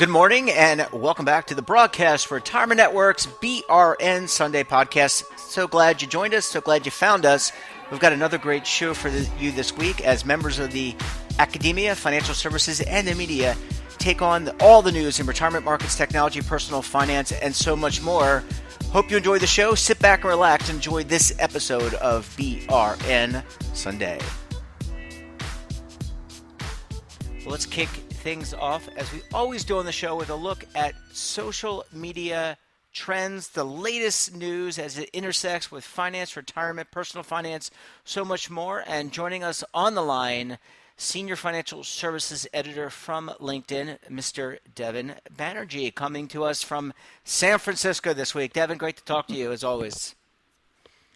Good morning and welcome back to the broadcast for Retirement Network's BRN Sunday podcast. So glad you joined us. So glad you found us. We've got another great show for you this week as members of the academia, financial services, and the media take on all the news in retirement markets, technology, personal finance, and so much more. Hope you enjoy the show. Sit back and relax. Enjoy this episode of BRN Sunday. Well, let's kick things off, as we always do on the show, with a look at social media trends, the latest news as it intersects with finance, retirement, personal finance, so much more. And joining us on the line, Senior Financial Services Editor from LinkedIn, Mr. Devin Banerjee, coming to us from San Francisco this week. Devin, great to talk to you as always.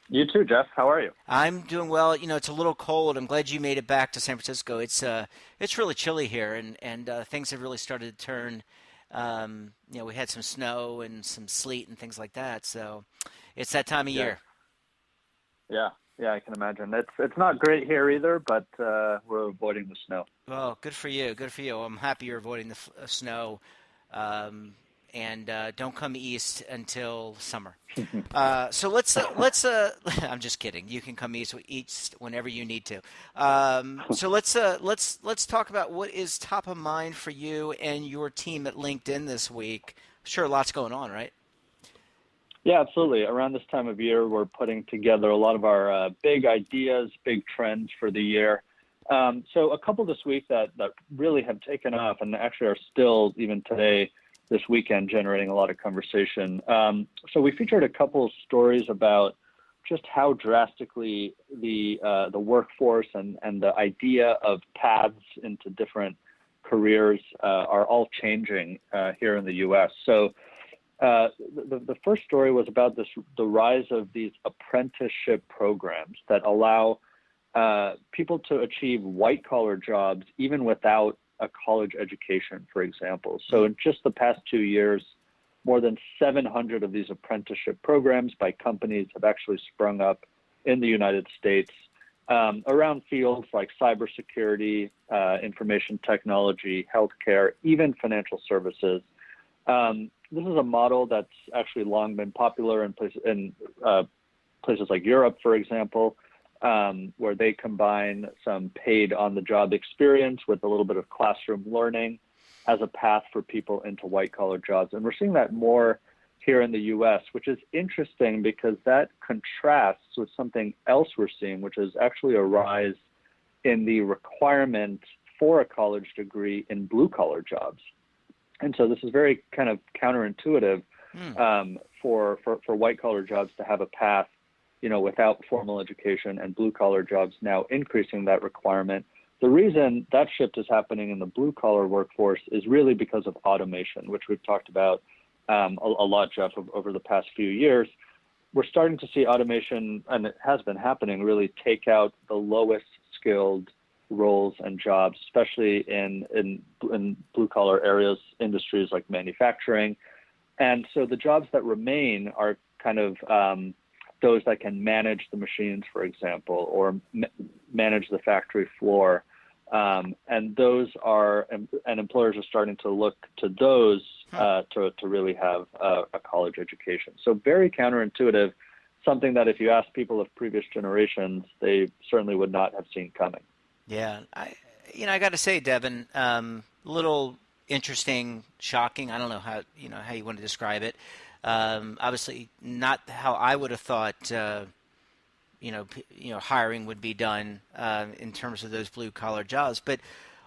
You too, Jeff. How are you? I'm doing well. You know, it's a little cold. I'm glad you made it back to San Francisco. It's really chilly here, and things have really started to turn. We had some snow and some sleet and things like that. So it's that time of year. Yeah, I can imagine. It's not great here either, but we're avoiding the snow. Well, good for you. Good for you. I'm happy you're avoiding the snow. And don't come east until summer. So let's. I'm just kidding. You can come east whenever you need to. So let's talk about what is top of mind for you and your team at LinkedIn this week. Sure, lots going on, right? Yeah, absolutely. Around this time of year, we're putting together a lot of our big ideas, big trends for the year. So a couple this week that really have taken off and actually are still, even today, this weekend, generating a lot of conversation. So we featured a couple stories about just how drastically the workforce and the idea of paths into different careers are all changing here in the U.S. So the first story was about the rise of these apprenticeship programs that allow people to achieve white-collar jobs even without a college education, for example. So in just the past 2 years, more than 700 of these apprenticeship programs by companies have actually sprung up in the United States around fields like cybersecurity, information technology, healthcare, even financial services. This is a model that's actually long been popular in places like Europe, for example, where they combine some paid on-the-job experience with a little bit of classroom learning as a path for people into white-collar jobs. And we're seeing that more here in the U.S., which is interesting because that contrasts with something else we're seeing, which is actually a rise in the requirement for a college degree in blue-collar jobs. And so this is very kind of counterintuitive for white-collar jobs to have a path without formal education, and blue-collar jobs now increasing that requirement. The reason that shift is happening in the blue-collar workforce is really because of automation, which we've talked about a lot, Jeff, over the past few years. We're starting to see automation, and it has been happening, really take out the lowest skilled roles and jobs, especially in blue-collar areas, industries like manufacturing. And so the jobs that remain are kind of those that can manage the machines, for example, or manage the factory floor. And those and employers are starting to look to those to really have a college education. So very counterintuitive, something that if you ask people of previous generations, they certainly would not have seen coming. Yeah, I got to say, Devin, little interesting, shocking. I don't know how you want to describe it. Obviously, not how I would have thought, hiring would be done in terms of those blue collar jobs. But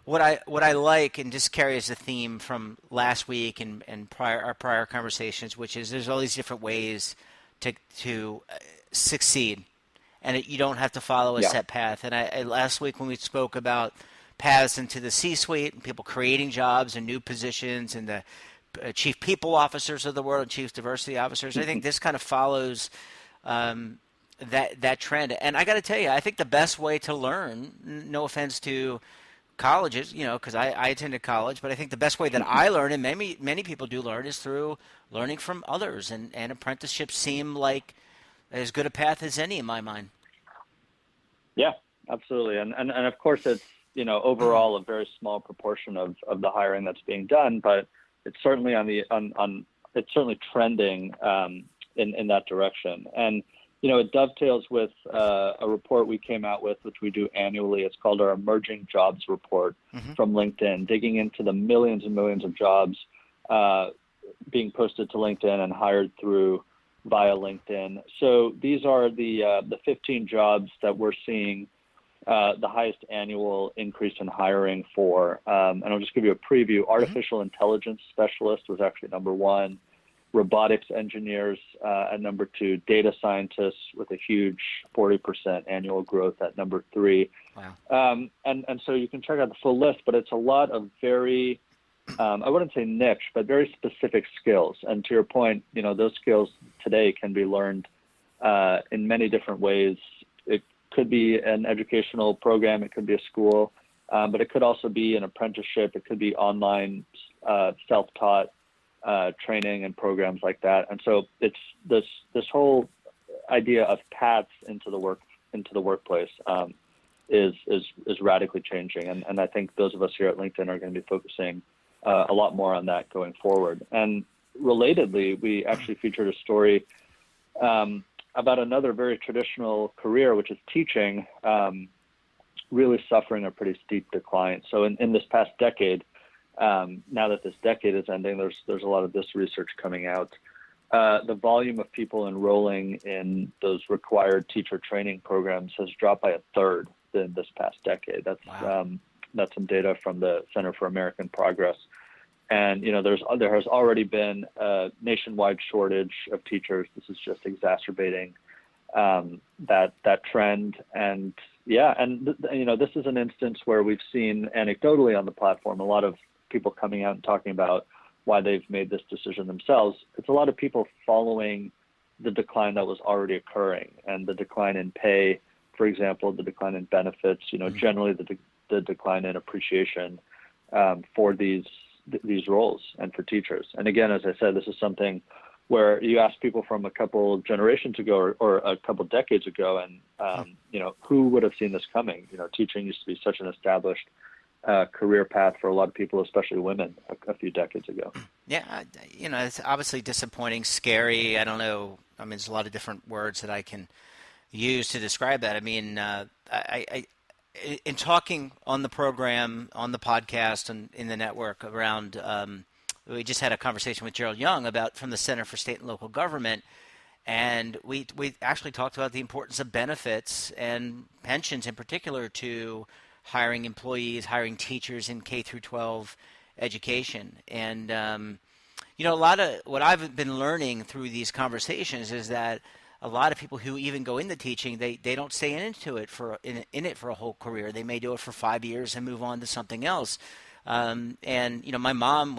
what I like, and just carries a theme from last week and our prior conversations, which is there's all these different ways to succeed, and you don't have to follow a set path. And last week when we spoke about paths into the C-suite and people creating jobs and new positions and the chief people officers of the world and chief diversity officers, I think this kind of follows that trend. And I got to tell you, I think the best way to learn, no offense to colleges, because I attended college, but I think the best way that I learn, and many people do learn, is through learning from others. And apprenticeships seem like as good a path as any in my mind. Yeah, absolutely. And of course it's, overall a very small proportion of the hiring that's being done, but it's certainly it's certainly trending in that direction. And it dovetails with a report we came out with, which we do annually. It's called our Emerging Jobs Report from LinkedIn, digging into the millions and millions of jobs being posted to LinkedIn and hired through via LinkedIn. So these are the 15 jobs that we're seeing the highest annual increase in hiring for. And I'll just give you a preview. Artificial intelligence specialist was actually number one. Robotics engineers at number two. Data scientists with a huge 40% annual growth at number three. Wow. And so you can check out the full list, but it's a lot of very, I wouldn't say niche, but very specific skills. And to your point, those skills today can be learned in many different ways. It could be an educational program, it could be a school, but it could also be an apprenticeship, it could be online self-taught training and programs like that. And so it's this whole idea of paths into the workplace is radically changing. And I think those of us here at LinkedIn are going to be focusing a lot more on that going forward. And relatedly, we actually featured a story about another very traditional career, which is teaching, really suffering a pretty steep decline. So in this past decade, now that this decade is ending, there's a lot of this research coming out. The volume of people enrolling in those required teacher training programs has dropped by a third in this past decade. That's Wow. That's some data from the Center for American Progress. And there has already been a nationwide shortage of teachers. This is just exacerbating that trend. And this is an instance where we've seen anecdotally on the platform a lot of people coming out and talking about why they've made this decision themselves. It's a lot of people following the decline that was already occurring, and the decline in pay, for example, the decline in benefits, generally the decline in appreciation for these roles and for teachers. And again, as I said, this is something where you ask people from a couple generations ago or a couple decades ago, and who would have seen this coming? Teaching used to be such an established career path for a lot of people, especially women, a few decades ago. Yeah, it's obviously disappointing, scary. I don't know. I mean, there's a lot of different words that I can use to describe that. I mean, in talking on the program, on the podcast, and in the network around, we just had a conversation with Gerald Young from the Center for State and Local Government, and we actually talked about the importance of benefits and pensions in particular to hiring employees, hiring teachers in K through 12 education. And a lot of what I've been learning through these conversations is that a lot of people who even go into teaching, they don't stay into it in it for a whole career. They may do it for 5 years and move on to something else. And my mom,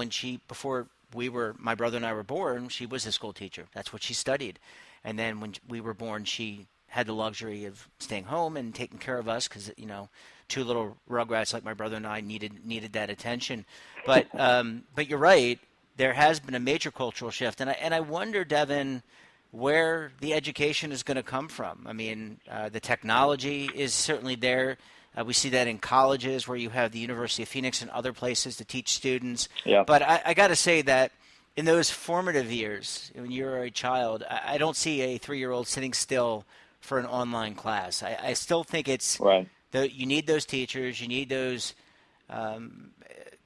before my brother and I were born, she was a school teacher. That's what she studied. And then when we were born, she had the luxury of staying home and taking care of us because two little rugrats like my brother and I needed that attention. But you're right. There has been a major cultural shift, and I wonder, Devin, where the education is going to come from. I mean, the technology is certainly there. We see that in colleges where you have the University of Phoenix and other places to teach students. Yeah. But I got to say that in those formative years, when you're a child, I don't see a 3-year-old sitting still for an online class. I still think it's right. You need those teachers. You need those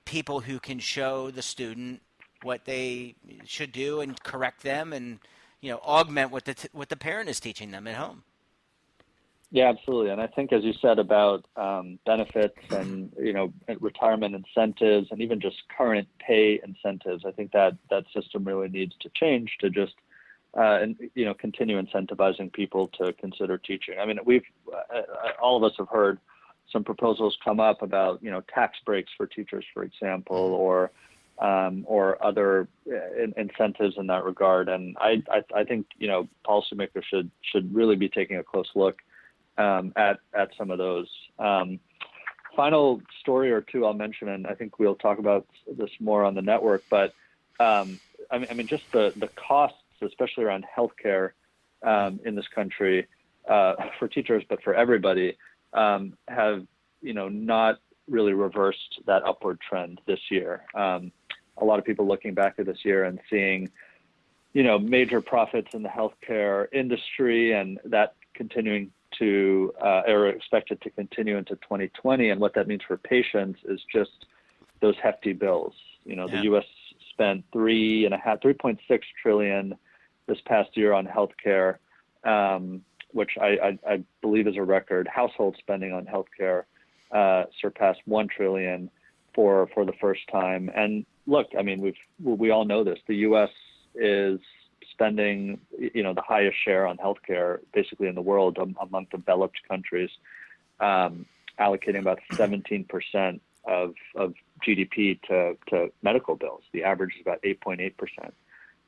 people who can show the student what they should do and correct them and augment what the parent is teaching them at home. Yeah, absolutely. And I think, as you said about benefits and retirement incentives and even just current pay incentives, I think that system really needs to change to just continue incentivizing people to consider teaching. I mean, all of us have heard some proposals come up about tax breaks for teachers, for example, or other incentives in that regard. And I think policymakers should really be taking a close look at some of those. Final story or two I'll mention, and I think we'll talk about this more on the network. But I mean, just the costs, especially around healthcare in this country, for teachers, but for everybody, have not really reversed that upward trend this year. a lot of people looking back at this year and seeing, major profits in the healthcare industry, and that continuing to, or expected to continue into 2020. And what that means for patients is just those hefty bills. The U.S. spent 3.6 trillion this past year on healthcare, which I believe is a record. Household spending on healthcare surpassed 1 trillion for the first time. And look, I mean, we all know this. The U.S. is spending, the highest share on healthcare basically in the world among developed countries, allocating about 17% of GDP to medical bills. The average is about 8.8%.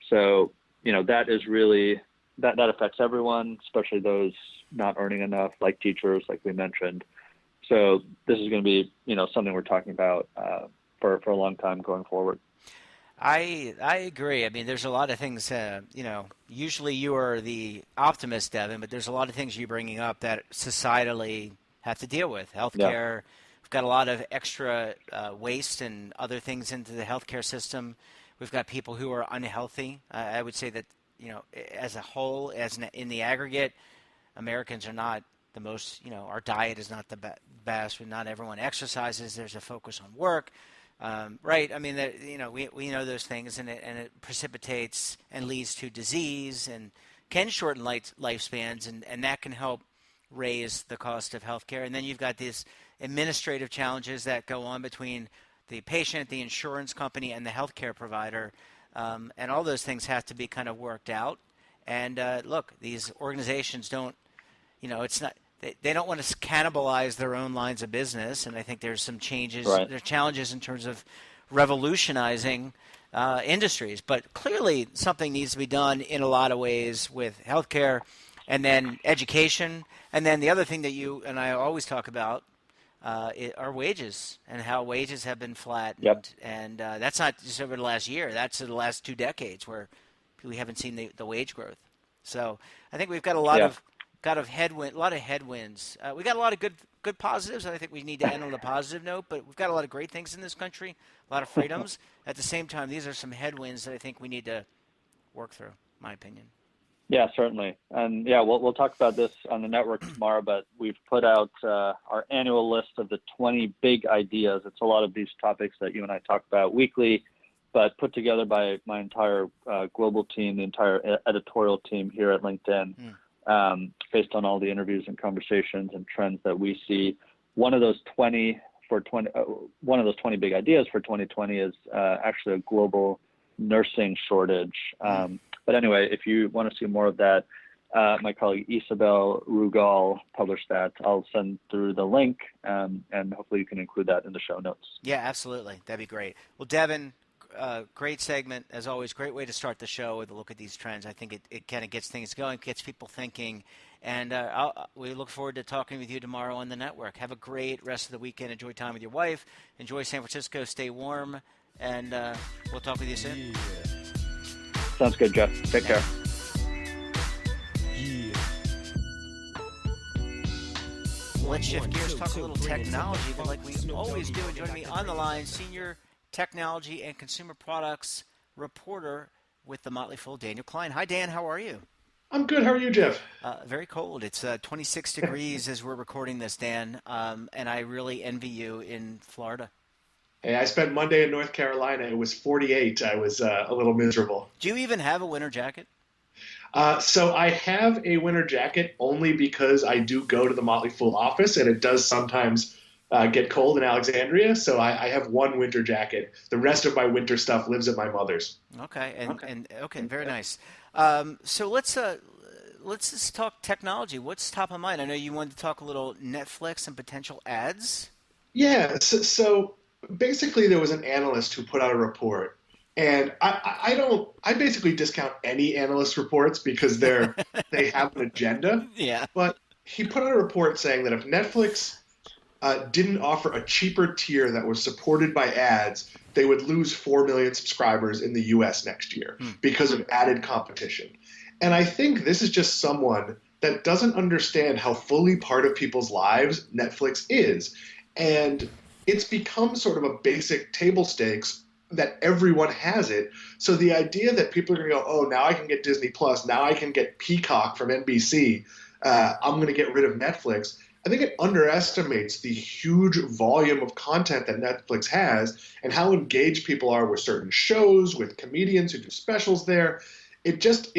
So, that is really, that affects everyone, especially those not earning enough, like teachers, like we mentioned. So this is going to be, something we're talking about for a long time going forward. I agree. I mean, there's a lot of things, usually you are the optimist, Devin, but there's a lot of things you're bringing up that societally have to deal with. Healthcare, we've got a lot of extra waste and other things into the healthcare system. We've got people who are unhealthy. I would say that, as a whole, in the aggregate, Americans are not the most, our diet is not the best. Not everyone exercises. There's a focus on work. Right. I mean, we know those things, and it precipitates and leads to disease and can shorten lifespans, and that can help raise the cost of healthcare. And then you've got these administrative challenges that go on between the patient, the insurance company, and the healthcare provider, and all those things have to be kind of worked out. And look, these organizations don't, it's not. They don't want to cannibalize their own lines of business, and I think there's some changes. Right. There are challenges in terms of revolutionizing industries, but clearly something needs to be done in a lot of ways with healthcare, and then education, and then the other thing that you and I always talk about are wages and how wages have been flattened. Yep. And that's not just over the last year; that's in the last 2 decades where we haven't seen the wage growth. So I think we've got a lot of headwinds. We got a lot of good positives, and I think we need to end on a positive note. But we've got a lot of great things in this country, a lot of freedoms. At the same time, these are some headwinds that I think we need to work through. My opinion. Yeah, certainly, and we'll talk about this on the network tomorrow. But we've put out our annual list of the 20 big ideas. It's a lot of these topics that you and I talk about weekly, but put together by my entire global team, the entire editorial team here at LinkedIn. Based on all the interviews and conversations and trends that we see. One of those 20 big ideas for 2020 is actually a global nursing shortage. But anyway, if you want to see more of that, my colleague Isabel Rugal published that. I'll send through the link, and hopefully you can include that in the show notes. Yeah, absolutely. That'd be great. Well, Devin, great segment, as always. Great way to start the show with a look at these trends. I think it kind of gets things going, gets people thinking. And we look forward to talking with you tomorrow on the network. Have a great rest of the weekend. Enjoy time with your wife. Enjoy San Francisco. Stay warm. And we'll talk with you soon. Sounds good, Jeff. Take care. Let's shift gears, talk a little technology, but like we always do. And joining me on the line, Senior Technology and Consumer Products Reporter with the Motley Fool, Daniel Klein. Hi, Dan. How are you? I'm good. How are you, Jeff? Very cold. It's 26 degrees as we're recording this, Dan, and I really envy you in Florida. Hey, I spent Monday in North Carolina. It was 48. I was a little miserable. Do you even have a winter jacket? So I have a winter jacket only because I do go to the Motley Fool office, and it does sometimes get cold in Alexandria. So I have one winter jacket. The rest of my winter stuff lives at my mother's. Okay, very nice. So let's just talk technology. What's top of mind? I know you wanted to talk a little Netflix and potential ads. Yeah. So basically, there was an analyst who put out a report, and I basically discount any analyst reports because they have an agenda. Yeah. But he put out a report saying that if Netflix didn't offer a cheaper tier that was supported by ads, they would lose 4 million subscribers in the U.S. next year because of added competition. And I think this is just someone that doesn't understand how fully part of people's lives Netflix is. And it's become sort of a basic table stakes that everyone has it. So the idea that people are going to go, oh, now I can get Disney Plus, now I can get Peacock from NBC, I'm going to get rid of Netflix. I think it underestimates the huge volume of content that Netflix has and how engaged people are with certain shows, with comedians who do specials there. It just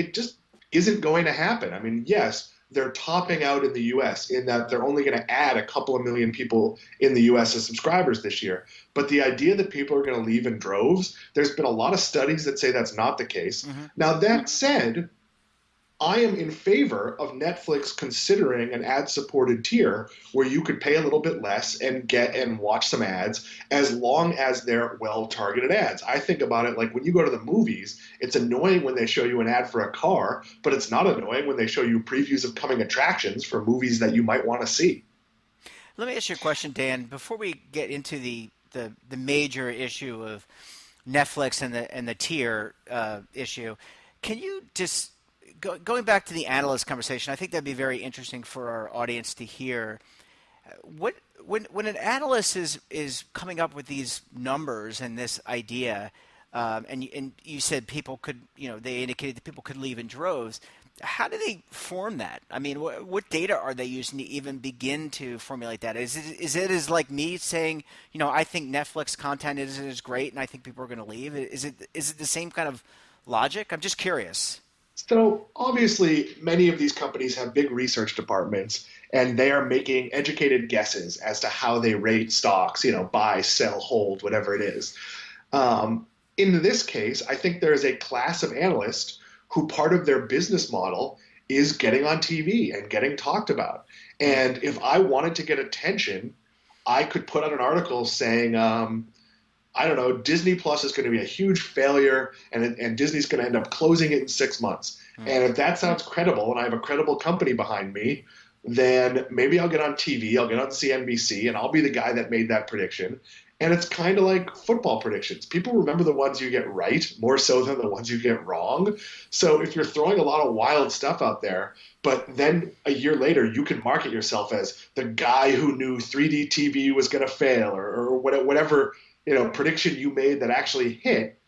isn't going to happen. I mean, yes, they're topping out in the US in that they're only going to add a couple of million people in the US as subscribers this year. But the idea that people are going to leave in droves, there's been a lot of studies that say that's not the case. Mm-hmm. Now, that said, I am in favor of Netflix considering an ad-supported tier where you could pay a little bit less and get and watch some ads as long as they're well-targeted ads. I think about it like when you go to the movies, it's annoying when they show you an ad for a car, but it's not annoying when they show you previews of coming attractions for movies that you might want to see. Let me ask you a question, Dan. Before we get into the major issue of Netflix and the tier issue, can you just going back to the analyst conversation? I think that'd be very interesting for our audience to hear. When an analyst is coming up with these numbers and this idea, and you said people could, they indicated that people could leave in droves. How do they form that? I mean, what data are they using to even begin to formulate that? Is it as like me saying, I think Netflix content is great and I think people are going to leave? Is it the same kind of logic? I'm just curious. So obviously, many of these companies have big research departments, and they are making educated guesses as to how they rate stocks, buy, sell, hold, whatever it is. In this case, I think there is a class of analysts who part of their business model is getting on TV and getting talked about. And if I wanted to get attention, I could put out an article saying, I don't know, Disney Plus is going to be a huge failure and Disney's going to end up closing it in 6 months. And if that sounds credible and I have a credible company behind me, then maybe I'll get on TV, I'll get on CNBC, and I'll be the guy that made that prediction. And it's kind of like football predictions. People remember the ones you get right more so than the ones you get wrong. So if you're throwing a lot of wild stuff out there, but then a year later you can market yourself as the guy who knew 3D TV was going to fail or whatever prediction you made that actually hit,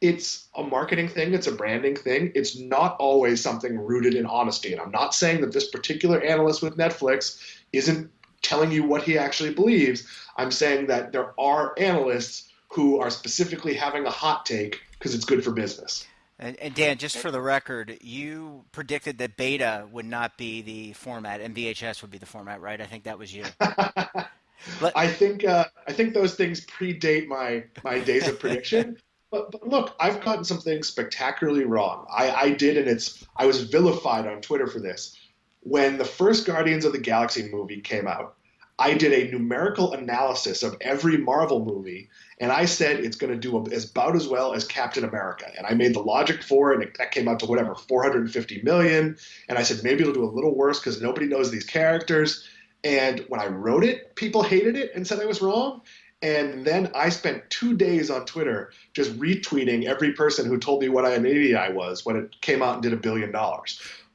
it's a marketing thing, it's a branding thing. It's not always something rooted in honesty. And I'm not saying that this particular analyst with Netflix isn't telling you what he actually believes. I'm saying that there are analysts who are specifically having a hot take because it's good for business. And Dan, just for the record, you predicted that beta would not be the format and VHS would be the format, right? I think that was you. I think those things predate my days of prediction. But look, I've gotten some things spectacularly wrong. I did, and I was vilified on Twitter for this. When the first Guardians of the Galaxy movie came out, I did a numerical analysis of every Marvel movie, and I said it's going to do about as well as Captain America. And I made the logic for it, and that came out to whatever, 450 million. And I said maybe it'll do a little worse because nobody knows these characters. And when I wrote it, people hated it and said I was wrong. And then I spent 2 days on Twitter just retweeting every person who told me what an idiot I was when it came out and did $1 billion.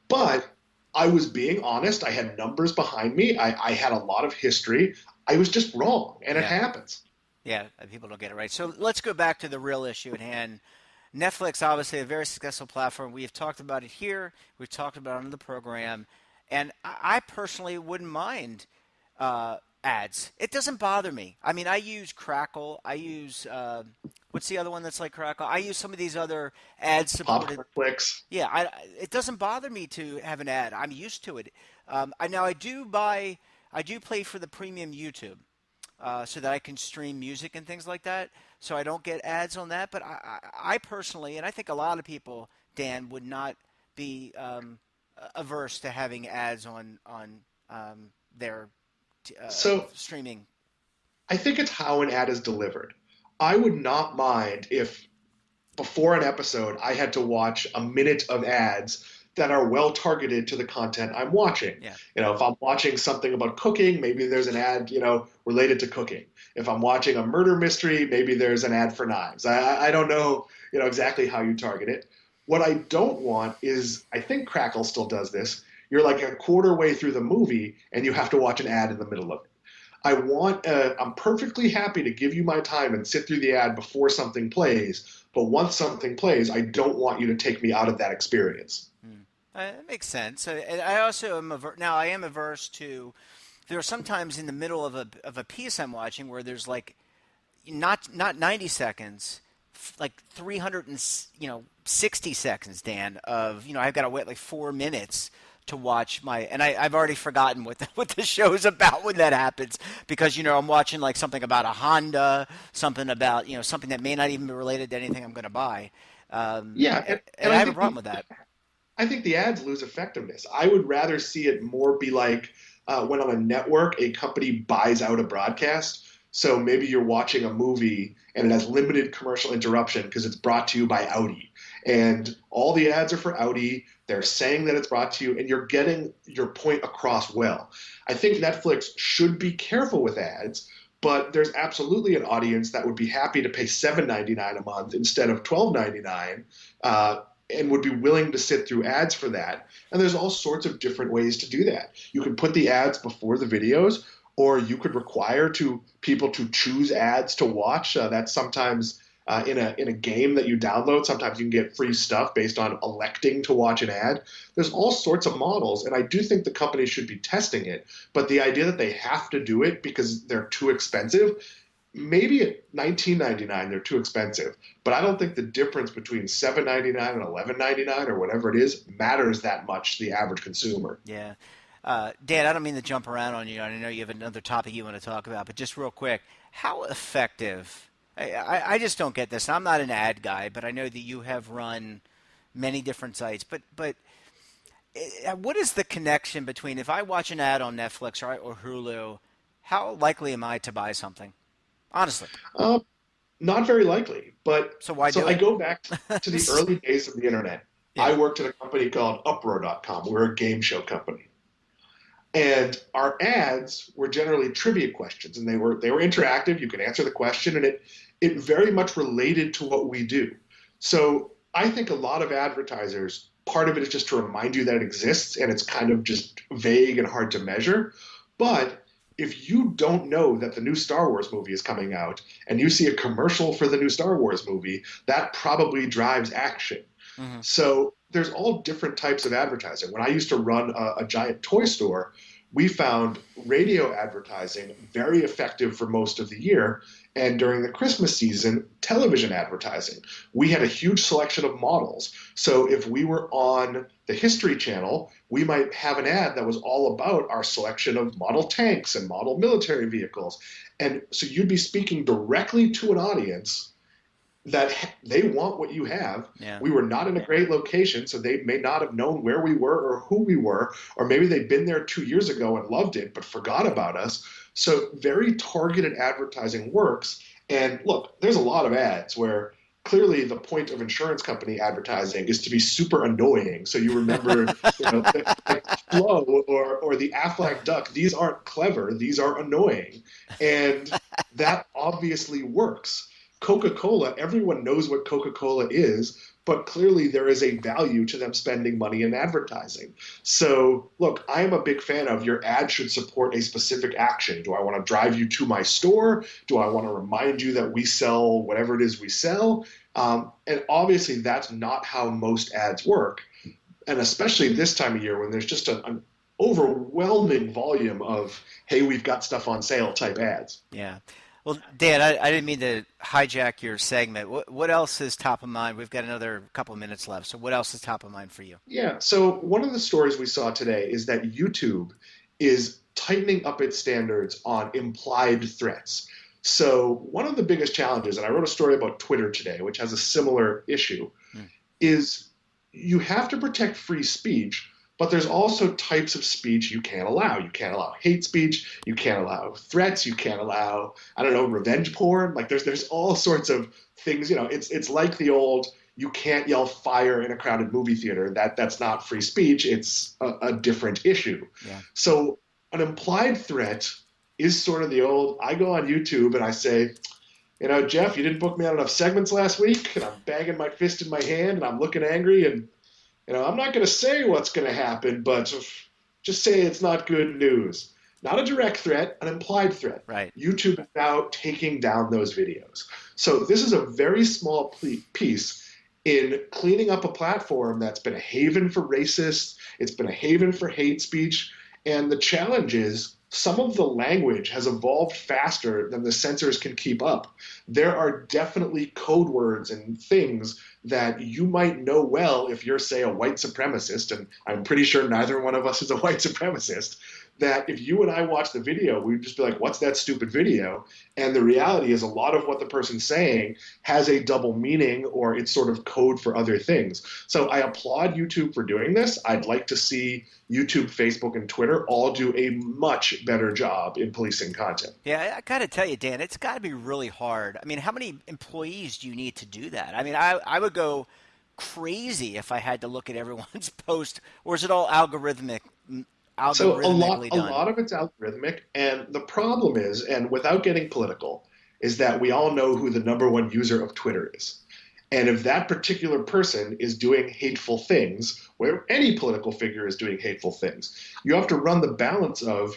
But I was being honest. I had numbers behind me. I had a lot of history. I was just wrong, and it happens. Yeah, people don't get it right. So let's go back to the real issue at hand. Netflix, obviously a very successful platform. We've talked about it here. We've talked about it on the program. And I personally wouldn't mind ads. It doesn't bother me. I mean, I use Crackle. I use what's the other one that's like Crackle? I use some of these other ad supported clicks. Yeah, it doesn't bother me to have an ad. I'm used to it. I do pay for the premium YouTube so that I can stream music and things like that. So I don't get ads on that. But I personally, and I think a lot of people, Dan, would not be averse to having ads on their streaming. I think it's how an ad is delivered. I would not mind if before an episode I had to watch a minute of ads that are well targeted to the content I'm watching. Yeah. If I'm watching something about cooking, maybe there's an ad, related to cooking. If I'm watching a murder mystery, maybe there's an ad for knives. I don't know, exactly how you target it. What I don't want is, I think Crackle still does this, you're like a quarter way through the movie and you have to watch an ad in the middle of it. I'm perfectly happy to give you my time and sit through the ad before something plays, but once something plays, I don't want you to take me out of that experience. That makes sense. And I also am now I am averse to. There are sometimes in the middle of a piece I'm watching where there's like not 90 seconds, like 300 and 60 seconds, Dan, of I've got to wait like 4 minutes to watch and I've already forgotten what the show's about when that happens, because I'm watching like something about a Honda, something about something that may not even be related to anything I'm going to buy, Yeah, and and I have a problem with that. I think the ads lose effectiveness. I would rather see it more be like when on a network, a company buys out a broadcast. So maybe you're watching a movie and it has limited commercial interruption because it's brought to you by Audi. And all the ads are for Audi. They're saying that it's brought to you, and you're getting your point across well. I think Netflix should be careful with ads, but there's absolutely an audience that would be happy to pay $7.99 a month instead of $12.99, and would be willing to sit through ads for that. And there's all sorts of different ways to do that. You can put the ads before the videos, or you could require people to choose ads to watch. That's sometimes in a game that you download. Sometimes you can get free stuff based on electing to watch an ad. There's all sorts of models, and I do think the companies should be testing it. But the idea that they have to do it because they're too expensive, maybe at $19.99 they're too expensive, but I don't think the difference between $7.99 and $11.99 or whatever it is matters that much to the average consumer. Yeah. Dan, I don't mean to jump around on you. I know you have another topic you want to talk about, but just real quick, how effective? I just don't get this. I'm not an ad guy, but I know that you have run many different sites. But what is the connection between if I watch an ad on Netflix or Hulu, how likely am I to buy something? Honestly. Um, Not very likely, but So why so do I it? go back to the early days of the internet. I Yeah. worked at a company called Uproar.com. We're a game show company. And our ads were generally trivia questions, and they were interactive. You could answer the question, and it very much related to what we do. So I think a lot of advertisers, part of it is just to remind you that it exists, and it's kind of just vague and hard to measure. But if you don't know that the new Star Wars movie is coming out and you see a commercial for the new Star Wars movie, that probably drives action. Hmm. So there's all different types of advertising. When I used to run a giant toy store, we found radio advertising very effective for most of the year. And during the Christmas season, television advertising. We had a huge selection of models. So if we were on the History Channel, we might have an ad that was all about our selection of model tanks and model military vehicles. And so you'd be speaking directly to an audience that they want what you have. Yeah. We were not in a great location, so they may not have known where we were or who we were, or maybe they'd been there 2 years ago and loved it but forgot about us. So very targeted advertising works. And look, there's a lot of ads where clearly the point of insurance company advertising is to be super annoying. So you remember, like Flo or the Aflac duck. These aren't clever. These are annoying, and that obviously works. Coca-Cola, everyone knows what Coca-Cola is, but clearly there is a value to them spending money in advertising. So, look, I am a big fan of your ad should support a specific action. Do I want to drive you to my store? Do I want to remind you that we sell whatever it is we sell? And obviously, that's not how most ads work. And especially this time of year when there's just an overwhelming volume of, hey, we've got stuff on sale type ads. Yeah. Well, Dan, I didn't mean to hijack your segment. What else is top of mind? We've got another couple of minutes left. So what else is top of mind for you? Yeah, so one of the stories we saw today is that YouTube is tightening up its standards on implied threats. So one of the biggest challenges, and I wrote a story about Twitter today, which has a similar issue, Hmm. is you have to protect free speech, but there's also types of speech you can't allow. You can't allow hate speech, you can't allow threats, you can't allow, I don't know, revenge porn. Like there's all sorts of things, it's like the old you can't yell fire in a crowded movie theater. That's not free speech, it's a different issue. Yeah. So an implied threat is sort of the old I go on YouTube and I say, Jeff, you didn't book me on enough segments last week, and I'm banging my fist in my hand and I'm looking angry, and I'm not going to say what's going to happen, but just say it's not good news. not a direct threat, an implied threat. Right. YouTube is now taking down those videos. So this is a very small piece in cleaning up a platform that's been a haven for racists, it's been a haven for hate speech, and the challenge is some of the language has evolved faster than the censors can keep up. There are definitely code words and things that you might know well if you're, say, a white supremacist, and I'm pretty sure neither one of us is a white supremacist, that if you and I watch the video, we'd just be like, what's that stupid video? And the reality is a lot of what the person's saying has a double meaning or it's sort of code for other things. So I applaud YouTube for doing this. I'd like to see YouTube, Facebook, and Twitter all do a much better job in policing content. Yeah, I got to tell you, Dan, it's got to be really hard. I mean, how many employees do you need to do that? I mean, I would go crazy if I had to look at everyone's post, or is it all So algorithmically a done? lot of it's algorithmic, and the problem is, and without getting political, is that we all know who the number one user of Twitter is. And if that particular person is doing hateful things, where any political figure is doing hateful things, you have to run the balance of,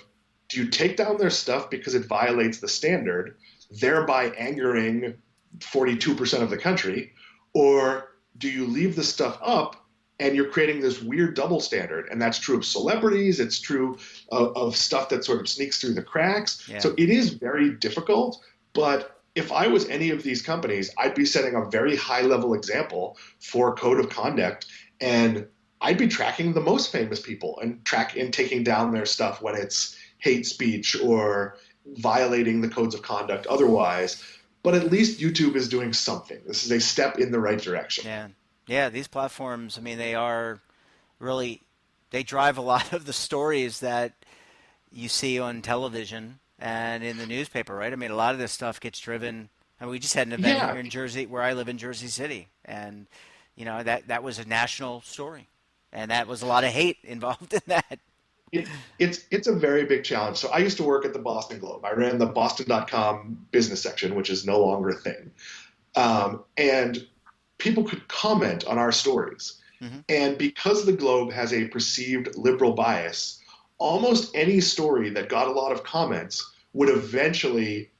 do you take down their stuff because it violates the standard, thereby angering 42% of the country, or do you leave the stuff up and you're creating this weird double standard? And that's true of celebrities, it's true of stuff that sort of sneaks through the cracks. Yeah. So it is very difficult, but if I was any of these companies, I'd be setting a very high level example for code of conduct, and I'd be tracking the most famous people and taking down their stuff when it's hate speech or violating the codes of conduct otherwise. But at least YouTube is doing something. This is a step in the right direction. Yeah. Yeah, these platforms, I mean, they are really, they drive a lot of the stories that you see on television and in the newspaper, right? I mean, a lot of this stuff gets driven. I mean, we just had an event Yeah, here in Jersey, where I live in Jersey City, and that was a national story, and that was a lot of hate involved in that. it's a very big challenge. So I used to work at the Boston Globe. I ran the Boston.com business section, which is no longer a thing. And people could comment on our stories. Hmm. And because the Globe has a perceived liberal bias, almost any story that got a lot of comments would eventually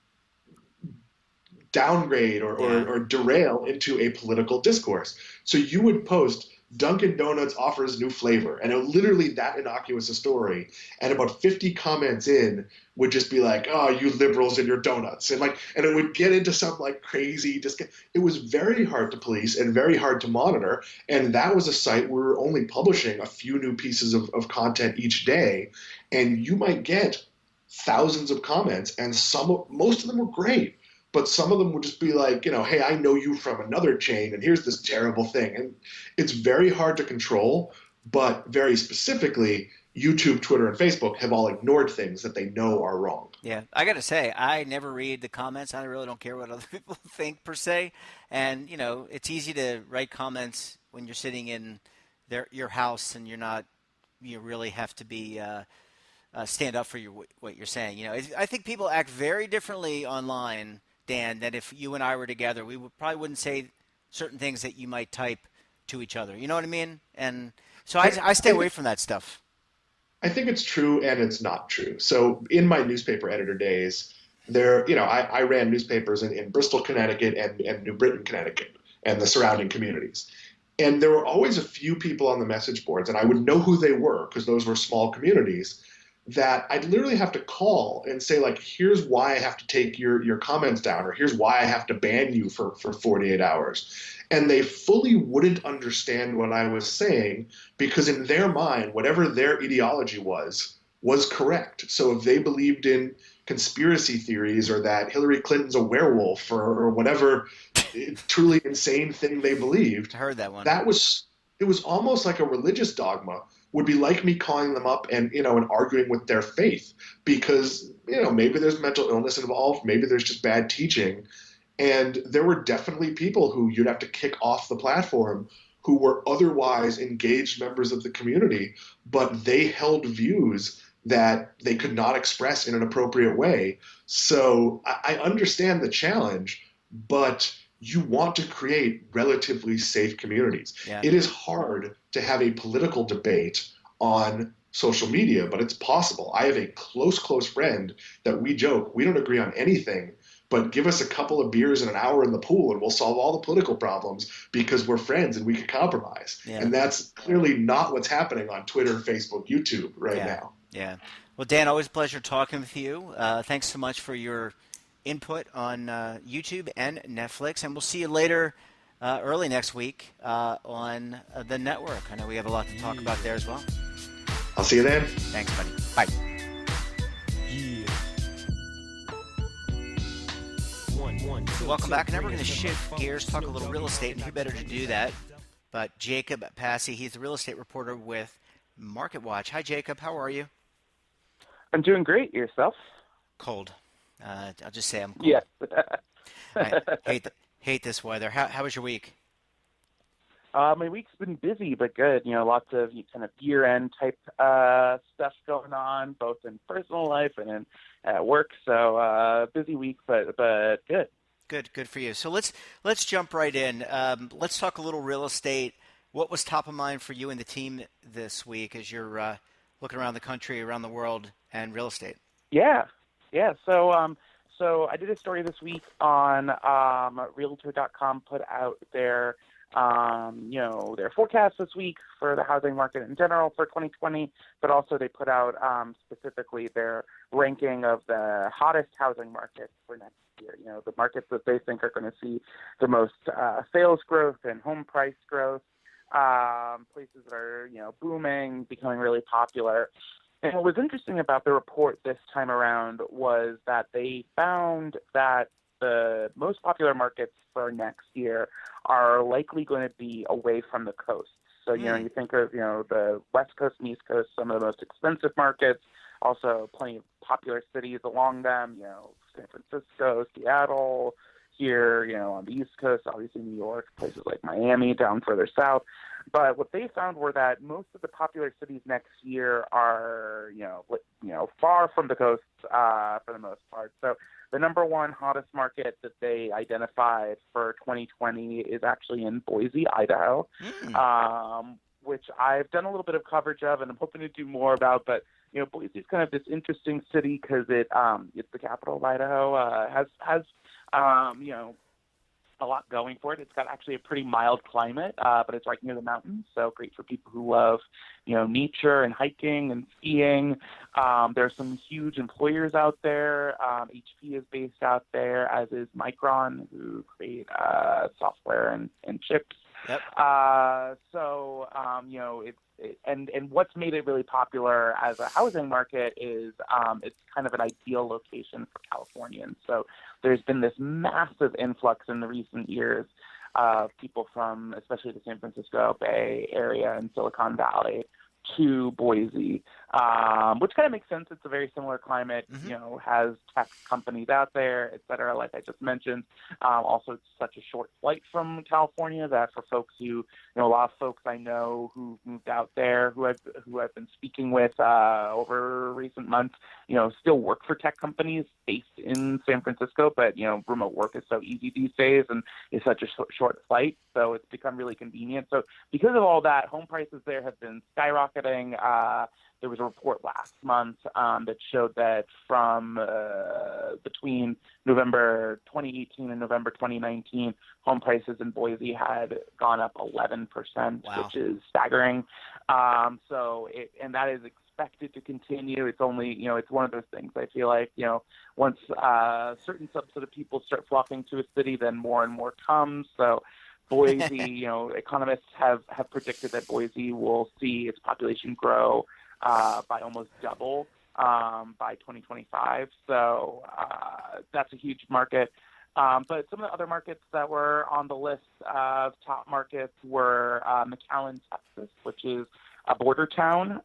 downgrade Yeah. or derail into a political discourse. So you would post Dunkin' Donuts offers new flavor, and it literally that innocuous a story, and about 50 comments in would just be like, "Oh, you liberals and your donuts," and it would get into some like crazy. It was very hard to police and very hard to monitor, and that was a site where we were only publishing a few new pieces of content each day, and you might get thousands of comments, and most of them were great, but some of them would just be like, hey, I know you from another chain, and here's this terrible thing. And it's very hard to control, but very specifically, YouTube, Twitter, and Facebook have all ignored things that they know are wrong. Yeah, I got to say, I never read the comments. I really don't care what other people think per se. And it's easy to write comments when you're sitting in your house and you really have to be stand up for what you're saying. I think people act very differently online, Dan, that if you and I were together, probably wouldn't say certain things that you might type to each other. You know what I mean? And so I stay away from that stuff. I think it's true and it's not true. So in my newspaper editor days, I ran newspapers in Bristol, Connecticut and New Britain, Connecticut, and the surrounding communities. And there were always a few people on the message boards, and I would know who they were because those were small communities, that I'd literally have to call and say, like, here's why I have to take your comments down, or here's why I have to ban you for 48 hours. And they fully wouldn't understand what I was saying because in their mind, whatever their ideology was correct. So if they believed in conspiracy theories or that Hillary Clinton's a werewolf or whatever truly insane thing they believed, I heard that one. it was almost like a religious dogma, would be like me calling them up and arguing with their faith because maybe there's mental illness involved, maybe there's just bad teaching. And there were definitely people who you'd have to kick off the platform who were otherwise engaged members of the community, but they held views that they could not express in an appropriate way. So I understand the challenge, but you want to create relatively safe communities. Yeah. It is hard to have a political debate on social media, but it's possible. I have a close friend that we joke, we don't agree on anything, but give us a couple of beers and an hour in the pool and we'll solve all the political problems because we're friends and we can compromise. Yeah. And that's clearly not what's happening on Twitter, Facebook, YouTube right Yeah. now. Yeah. Well, Dan, always a pleasure talking with you. Thanks so much for your input on YouTube and Netflix, and we'll see you later early next week on the network. I know we have a lot to talk about there as well. I'll see you then. Thanks, buddy. Bye. Welcome back. Now we're going to shift gears, talk a little real estate, and who better to do that but Jacob Passy. He's the real estate reporter with Market Watch. Hi, Jacob. How are you? I'm doing great. Yourself? Cold. I'll just say I'm cold. Yes. I hate this weather. How was your week? My week's been busy but good. Lots of kind of year-end type stuff going on, both in personal life and in at work. So busy week, but good. Good for you. So let's jump right in. Let's talk a little real estate. What was top of mind for you and the team this week as you're looking around the country, around the world, and real estate? Yeah. So I did a story this week on Realtor.com. Put out their their forecast this week for the housing market in general for 2020, but also they put out specifically their ranking of the hottest housing markets for next year. The markets that they think are going to see the most sales growth and home price growth, places that are booming, becoming really popular. And what was interesting about the report this time around was that they found that the most popular markets for next year are likely going to be away from the coast. So, you think of, the West Coast and East Coast, some of the most expensive markets, also plenty of popular cities along them, San Francisco, Seattle, here, on the East Coast, obviously New York, places like Miami down further south. But what they found were that most of the popular cities next year are, far from the coast for the most part. So the number one hottest market that they identified for 2020 is actually in Boise, Idaho, which I've done a little bit of coverage of and I'm hoping to do more about. But, Boise is kind of this interesting city because it's the capital of Idaho, has a lot going for it. It's got actually a pretty mild climate, but it's right near the mountains, so great for people who love, nature and hiking and skiing. There's some huge employers out there. HP is based out there, as is Micron, who create software and chips. Yep. And what's made it really popular as a housing market is it's kind of an ideal location for Californians. So there's been this massive influx in the recent years of people from especially the San Francisco Bay Area and Silicon Valley to Boise, which kind of makes sense. It's a very similar climate, has tech companies out there, et cetera, like I just mentioned. Also, it's such a short flight from California that for folks who, a lot of folks I know who moved out there, who I've been speaking with over recent months, still work for tech companies based in San Francisco, but, remote work is so easy these days and is such a short flight, so it's become really convenient. So because of all that, home prices there have been skyrocketing. There was a report last month that showed that from between November 2018 and November 2019, home prices in Boise had gone up 11%, wow, which is staggering. And that is expected to continue. It's only, it's one of those things. I feel like, once certain subset of people start flocking to a city, then more and more comes. So Boise, economists have predicted that Boise will see its population grow by almost double by 2025. So that's a huge market. But some of the other markets that were on the list of top markets were McAllen, Texas, which is a border town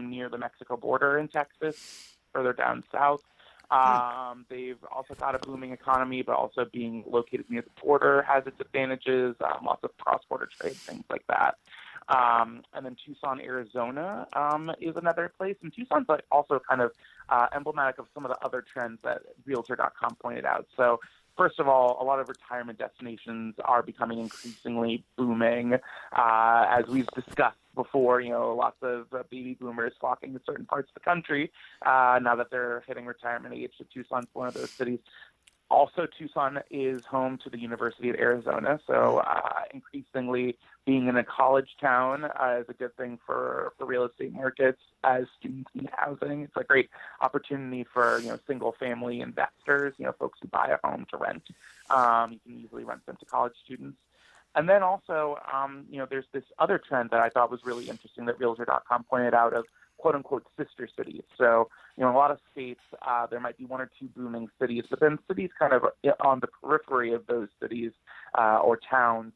near the Mexico border in Texas, further down south. They've also got a booming economy, but also being located near the border has its advantages, lots of cross-border trade, things like that. And then Tucson, Arizona is another place. And Tucson's also kind of emblematic of some of the other trends that Realtor.com pointed out. So first of all, a lot of retirement destinations are becoming increasingly booming. As we've discussed, before, lots of baby boomers flocking to certain parts of the country. Now that they're hitting retirement age, so Tucson's one of those cities. Also, Tucson is home to the University of Arizona, so increasingly being in a college town is a good thing for real estate markets as students need housing. It's a great opportunity for single-family investors, folks who buy a home to rent. You can easily rent them to college students. And then also, there's this other trend that I thought was really interesting that Realtor.com pointed out of quote-unquote sister cities. So, in a lot of states, there might be one or two booming cities, but then cities kind of on the periphery of those cities or towns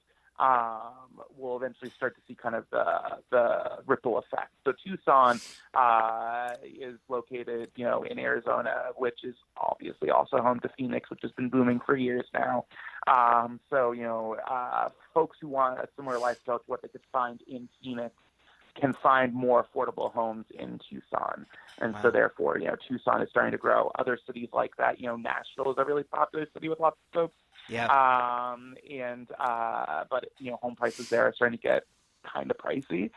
will eventually start to see kind of the ripple effect. So Tucson is located, in Arizona, which is obviously also home to Phoenix, which has been booming for years now. So, folks who want a similar lifestyle to what they could find in Phoenix can find more affordable homes in Tucson. And so therefore, Tucson is starting to grow. Other cities like that, Nashville is a really popular city with lots of folks. Yeah. But home prices there are starting to get kind of pricey.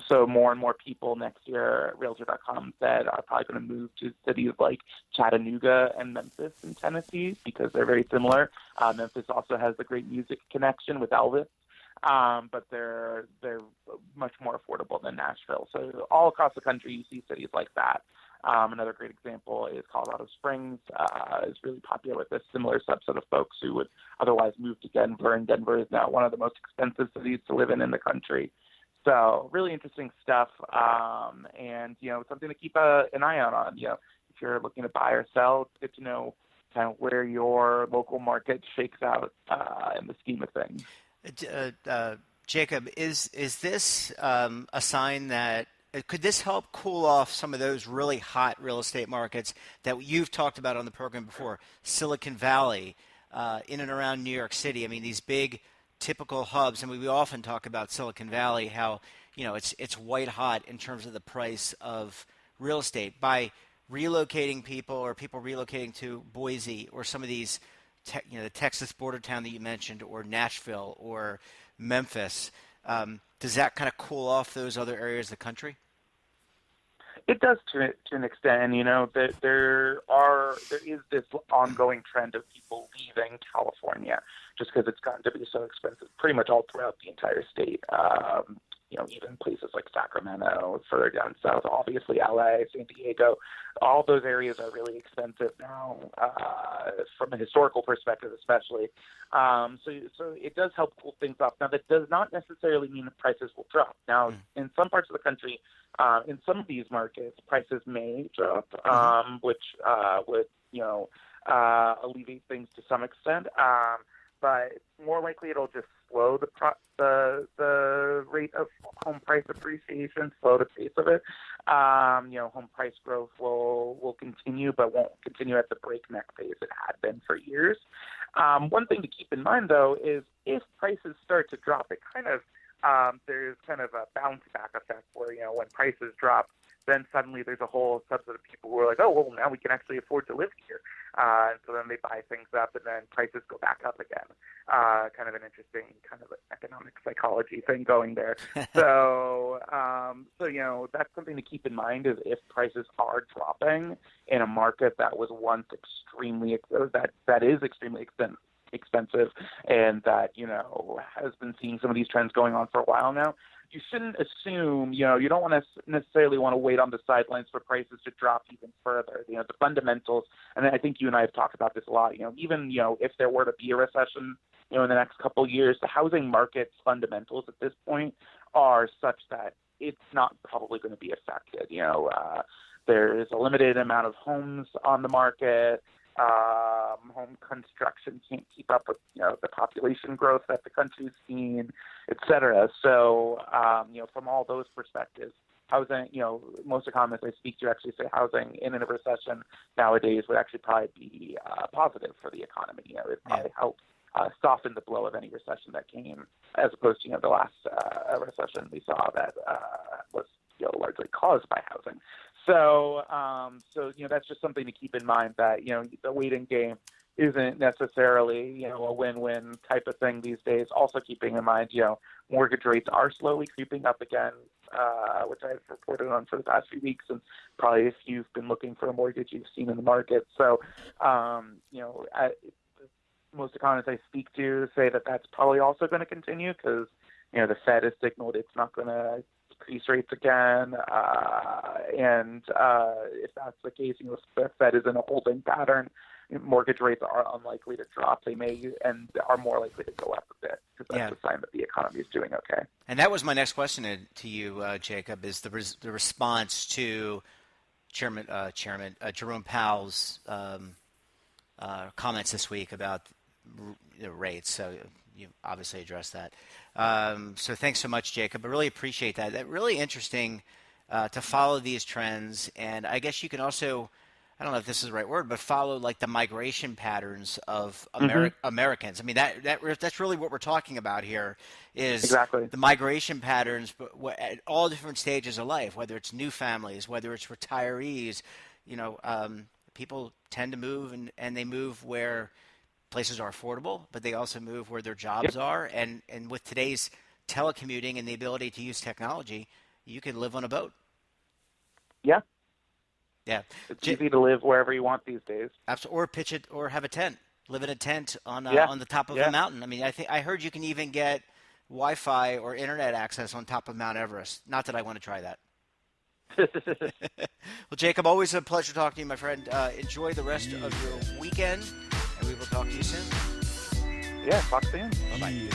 So more and more people next year, Realtor.com said, are probably going to move to cities like Chattanooga and Memphis in Tennessee because they're very similar. Memphis also has the great music connection with Elvis. But they're much more affordable than Nashville. So all across the country, you see cities like that. Another great example is Colorado Springs. Is really popular with a similar subset of folks who would otherwise move to Denver, and Denver is now one of the most expensive cities to live in the country. So really interesting stuff, and something to keep an eye out on. If you're looking to buy or sell, it's good to know kind of where your local market shakes out in the scheme of things. Jacob, is this a sign that could this help cool off some of those really hot real estate markets that you've talked about on the program before? Silicon Valley, in and around New York City. I mean, these big typical hubs, and we often talk about Silicon Valley, how it's white hot in terms of the price of real estate. By relocating people or people relocating to Boise or some of these the Texas border town that you mentioned, or Nashville or Memphis, does that kind of cool off those other areas of the country? It does to an extent. That there is this ongoing trend of people leaving California just because it's gotten to be so expensive pretty much all throughout the entire state. Even places like Sacramento, further down south, obviously LA, San Diego, all those areas are really expensive now, from a historical perspective especially. So it does help cool things off. Now, that does not necessarily mean that prices will drop. Now, in some parts of the country, in some of these markets, prices may drop, which would, alleviate things to some extent. But more likely it'll just slow the rate of home price appreciation, slow the pace of it. Home price growth will continue, but won't continue at the breakneck pace it had been for years. One thing to keep in mind, though, is if prices start to drop, it kind of there's kind of a bounce back effect where when prices drop, then suddenly there's a whole subset of people who are like, oh, well, now we can actually afford to live here. And so then they buy things up, and then prices go back up again. Kind of an interesting kind of economic psychology thing going there. So that's something to keep in mind is if prices are dropping in a market that was once extremely expensive and that has been seeing some of these trends going on for a while now. You shouldn't assume, you don't want to necessarily want to wait on the sidelines for prices to drop even further. The fundamentals, and I think you and I have talked about this a lot, even, if there were to be a recession, in the next couple of years, the housing market's fundamentals at this point are such that it's not probably going to be affected. There is a limited amount of homes on the market. Home construction can't keep up with the population growth that the country's seen, et cetera. So from all those perspectives, housing, most economists I speak to actually say housing in a recession nowadays would actually probably be positive for the economy. It probably helps soften the blow of any recession that came, as opposed to the last recession we saw that was largely caused by housing. So that's just something to keep in mind that, the waiting game, isn't necessarily, a win-win type of thing these days. Also keeping in mind, mortgage rates are slowly creeping up again, which I've reported on for the past few weeks, and probably if you've been looking for a mortgage, you've seen in the market. So, most economists I speak to say that that's probably also going to continue because, the Fed has signaled it's not going to increase rates again. And if that's the case, if the Fed is in a holding pattern, mortgage rates are unlikely to drop. They may and are more likely to go up a bit because that's a sign that the economy is doing okay. And that was my next question to you, Jacob, is the response to Chairman Jerome Powell's comments this week about rates. So you obviously addressed that. So thanks so much, Jacob. I really appreciate that. That's really interesting to follow these trends. And I guess you can also, I don't know if this is the right word, but follow like the migration patterns of Americans. I mean, that's really what we're talking about here is exactly the migration patterns at all different stages of life, whether it's new families, whether it's retirees. People tend to move and they move where places are affordable, but they also move where their jobs are. And with today's telecommuting and the ability to use technology, you can live on a boat. Yeah. It's easy to live wherever you want these days. Absolutely. Or pitch it, or have a tent. Live in a tent on the top of a mountain. I mean, I heard you can even get Wi-Fi or internet access on top of Mount Everest. Not that I want to try that. Well, Jacob, always a pleasure talking to you, my friend. Enjoy the rest of your weekend, and we will talk to you soon. Yeah, talk soon. Bye-bye.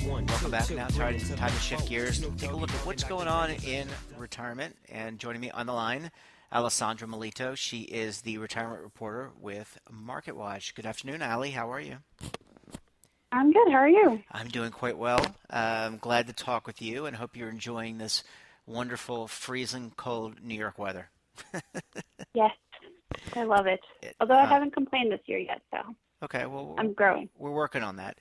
Welcome back. Now time to shift gears. Take a look at what's going on in retirement. And joining me on the line, Alessandra Melito. She is the retirement reporter with MarketWatch. Good afternoon, Ali. How are you? I'm good. How are you? I'm doing quite well. I'm glad to talk with you and hope you're enjoying this wonderful, freezing cold New York weather. Yes, I love it. Although I haven't complained this year yet, so okay. Well, I'm growing. We're working on that.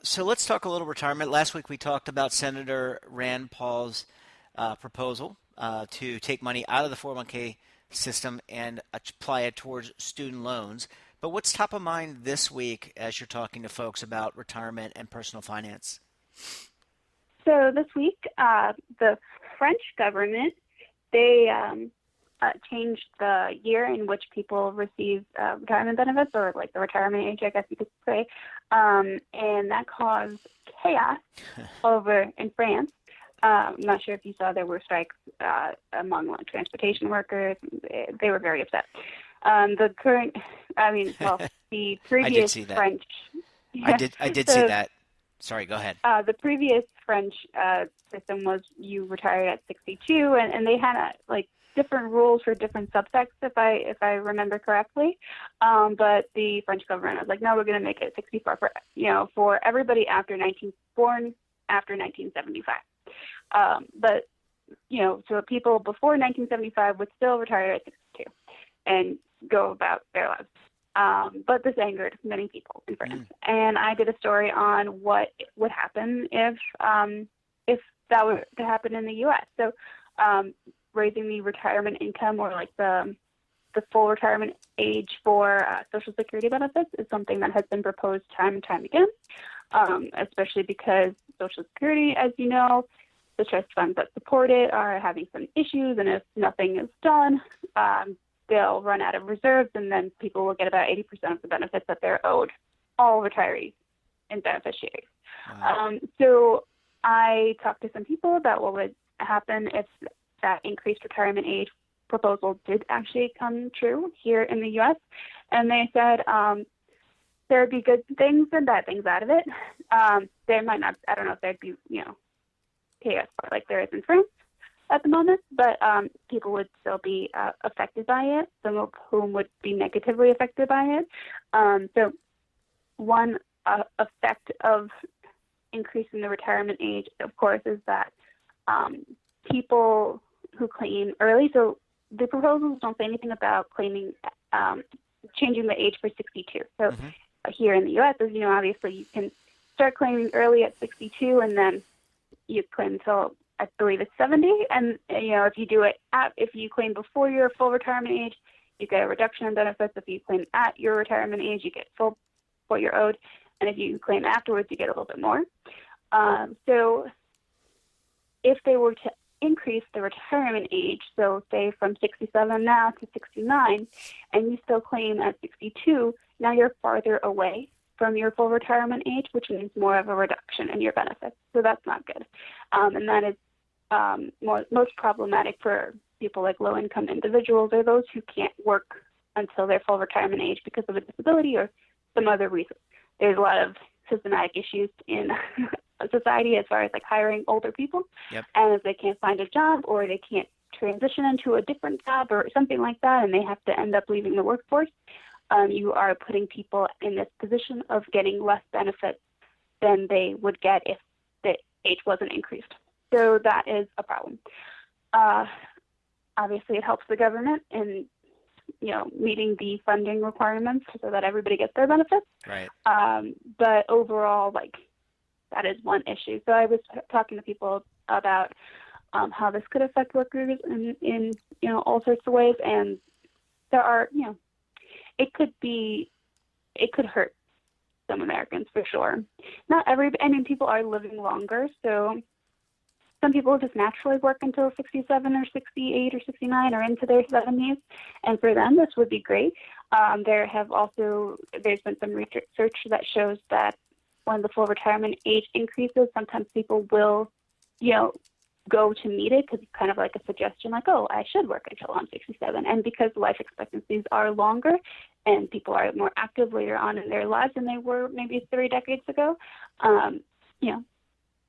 So let's talk a little retirement. Last week we talked about Senator Rand Paul's proposal to take money out of the 401k system and apply it towards student loans. But what's top of mind this week as you're talking to folks about retirement and personal finance? So this week, the French government, they changed the year in which people receive retirement benefits, or like the retirement age, I guess you could say. And that caused chaos over in France. I'm not sure if you saw there were strikes among transportation workers. They were very upset. The previous French. I did see that. Sorry, go ahead. The previous French system was you retired at 62, and they had different rules for different subsects, if I remember correctly. But the French government was like, no, we're going to make it 64 for everybody born after 1975. But so people before 1975 would still retire at 62 and go about their lives. But this angered many people in France. And I did a story on what would happen if that were to happen in the U.S. So raising the retirement income, or like the full retirement age for Social Security benefits, is something that has been proposed time and time again, especially because Social Security, as you know, the trust funds that support it are having some issues, and if nothing is done, they'll run out of reserves, and then people will get about 80% of the benefits that they're owed, all retirees and beneficiaries. Wow. So I talked to some people about what would happen if that increased retirement age proposal did actually come true here in the U.S., and they said there would be good things and bad things out of it. There might not, I don't know if there'd be, chaos like there is in France at the moment, but people would still be affected by it, some of whom would be negatively affected by it. So one effect of increasing the retirement age, of course, is that people who claim early, so the proposals don't say anything about claiming, changing the age for 62. So here in the U.S., as you know, obviously you can start claiming early at 62, and then you claim until, I believe it's 70. And, if you do it if you claim before your full retirement age, you get a reduction in benefits. If you claim at your retirement age, you get full what you're owed. And if you claim afterwards, you get a little bit more. So if they were to increase the retirement age, so say from 67 now to 69, and you still claim at 62, now you're farther away from your full retirement age, which means more of a reduction in your benefits. So that's not good. And that is most problematic for people like low-income individuals or those who can't work until their full retirement age because of a disability or some other reason. There's a lot of systematic issues in society as far as like hiring older people. Yep. And if they can't find a job or they can't transition into a different job or something like that, and they have to end up leaving the workforce, you are putting people in this position of getting less benefits than they would get if the age wasn't increased. So that is a problem. Obviously, it helps the government in meeting the funding requirements so that everybody gets their benefits. Right. But overall, that is one issue. So I was talking to people about how this could affect workers in all sorts of ways, and there are it could hurt some Americans for sure. Not people are living longer, so some people just naturally work until 67 or 68 or 69 or into their 70s, and for them this would be great. There's been some research that shows that when the full retirement age increases, sometimes people will, go to meet it because it's kind of like a suggestion, like, oh, I should work until I'm 67. And because life expectancies are longer and people are more active later on in their lives than they were maybe 3 decades ago,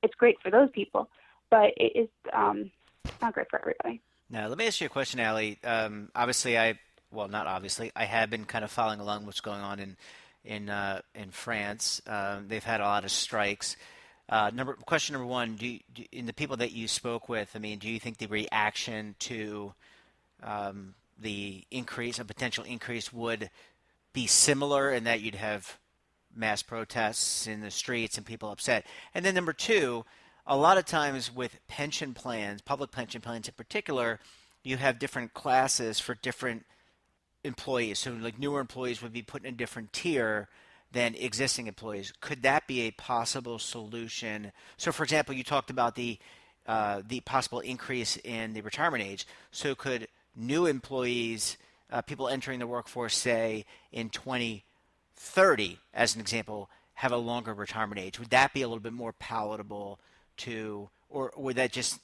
it's great for those people. But it is not great for everybody. Now, let me ask you a question, Allie. Obviously, I have been kind of following along what's going on in France. They've had a lot of strikes. Question number one: in the people that you spoke with, do you think the reaction to the increase, a potential increase, would be similar in that you'd have mass protests in the streets and people upset? And then number two, a lot of times with pension plans, public pension plans in particular, you have different classes for different employees. So like newer employees would be put in a different tier than existing employees. Could that be a possible solution? So for example, you talked about the possible increase in the retirement age. So could new employees, people entering the workforce, say in 2030, as an example, have a longer retirement age? Would that be a little bit more palatable to, or would that just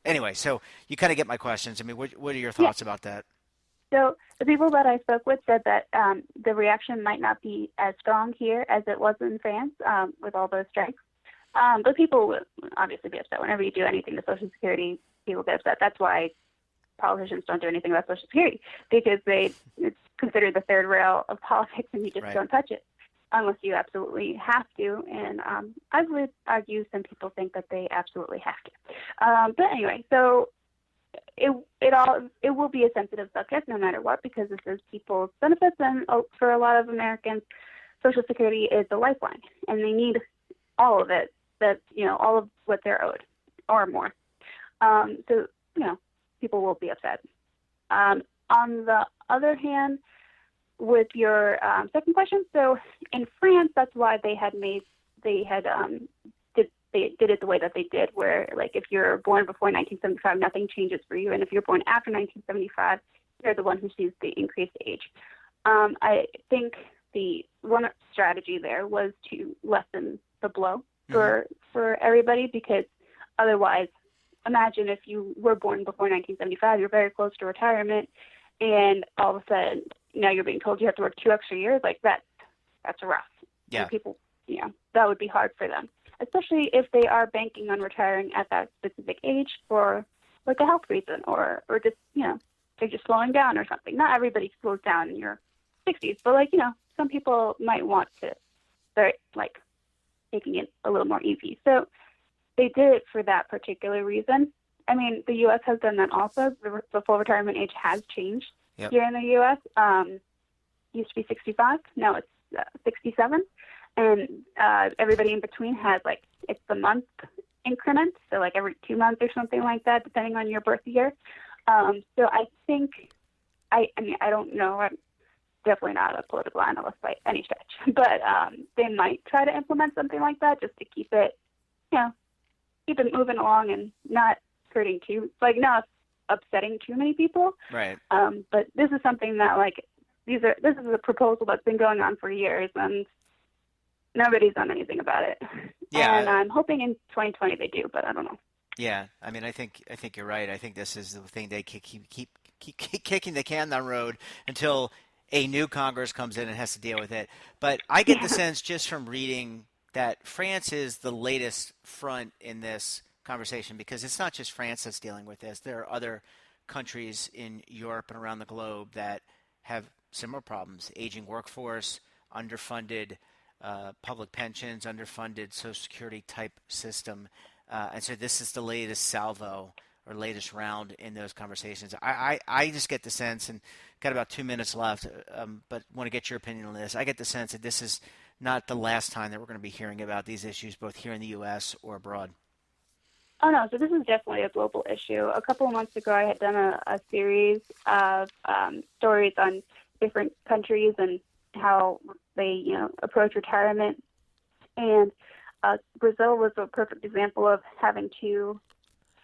anyway? So you kind of get my questions. What are your thoughts about that? So the people that I spoke with said that the reaction might not be as strong here as it was in France with all those strikes. But people will obviously be upset whenever you do anything to Social Security. People get upset. That's why politicians don't do anything about Social Security, because it's considered the third rail of politics, and you just don't touch it unless you absolutely have to. And I would argue some people think that they absolutely have to. But anyway, so it will be a sensitive subject no matter what, because this is people's benefits, and for a lot of Americans, Social Security is a lifeline, and they need all of it, all of what they're owed or more. So people will be upset. On the other hand, with your second question, so in France, that's why they did it the way that they did, where if you're born before 1975, nothing changes for you, and if you're born after 1975, you're the one who sees the increased age. I think the one strategy there was to lessen the blow for everybody, because otherwise, imagine if you were born before 1975, you're very close to retirement, and all of a sudden now you're being told you have to work 2 extra years. That's rough. Yeah. And people, that would be hard for them, especially if they are banking on retiring at that specific age for a health reason, or just they're just slowing down or something. Not everybody slows down in your 60s, but some people might want to start taking it a little more easy. So they did it for that particular reason. The U.S. has done that also. The full retirement age has changed here in the U.S. Used to be 65, now it's 67. And everybody in between has it's the month increment, so every 2 months or something like that, depending on your birth year. So I think I mean, I don't know. I'm definitely not a political analyst by any stretch, but they might try to implement something like that just to keep it, keep it moving along and not hurting not upsetting too many people. Right. But this is something that this is a proposal that's been going on for years, and nobody's done anything about it. Yeah. And I'm hoping in 2020 they do, but I don't know. Yeah. I mean, I think you're right. I think this is the thing they keep kicking the can down the road until a new Congress comes in and has to deal with it. But I get the sense just from reading that France is the latest front in this conversation, because it's not just France that's dealing with this. There are other countries in Europe and around the globe that have similar problems: aging workforce, underfunded public pensions, underfunded Social Security type system. And so this is the latest salvo or latest round in those conversations. I just get the sense, and got about 2 minutes left, but want to get your opinion on this. I get the sense that this is not the last time that we're going to be hearing about these issues, both here in the U.S. or abroad. Oh, no. So this is definitely a global issue. A couple of months ago, I had done a series of stories on different countries and how they, approach retirement. And Brazil was a perfect example of having to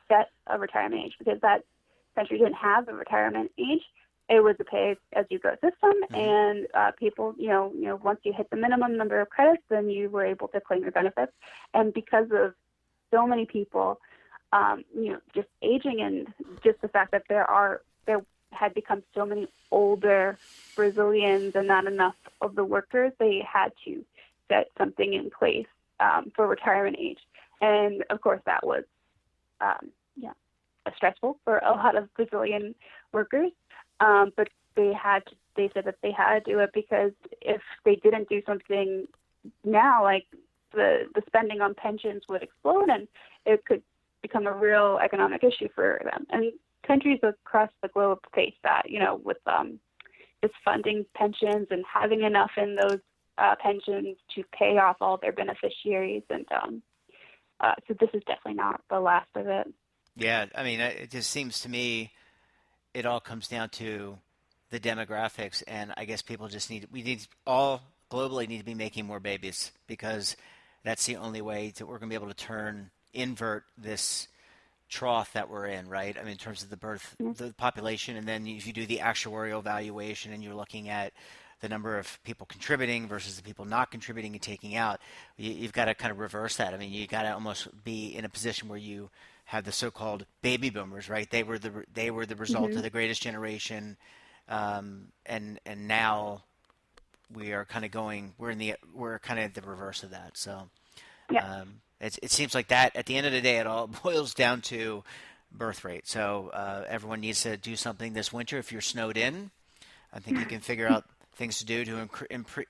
set a retirement age, because that country didn't have a retirement age. It was a pay-as-you-go system, and people, once you hit the minimum number of credits, then you were able to claim your benefits. And because of so many people, just aging, and just the fact that there had become so many older Brazilians and not enough of the workers, they had to set something in place for retirement age. And of course, that was stressful for a lot of Brazilian workers. But they said that they had to do it, because if they didn't do something now, like the spending on pensions would explode, and it could become a real economic issue for them. And countries across the globe face that, with just funding pensions and having enough in those pensions to pay off all their beneficiaries. And so this is definitely not the last of it. Yeah, I mean, it just seems to me it all comes down to the demographics, and I guess people just we all globally need to be making more babies, because that's the only way that we're going to be able to invert this trough that we're in, right? I mean, in terms of the population, and then if you do the actuarial valuation and you're looking at the number of people contributing versus the people not contributing and taking out, you've got to kind of reverse that. I mean, you got to almost be in a position where you have the so-called baby boomers, right? They were the result of the greatest generation, and now we are kind of we're kind of the reverse of that. So it seems like that at the end of the day, it all boils down to birth rate. So everyone needs to do something this winter. If you're snowed in, I think you can figure out things to do to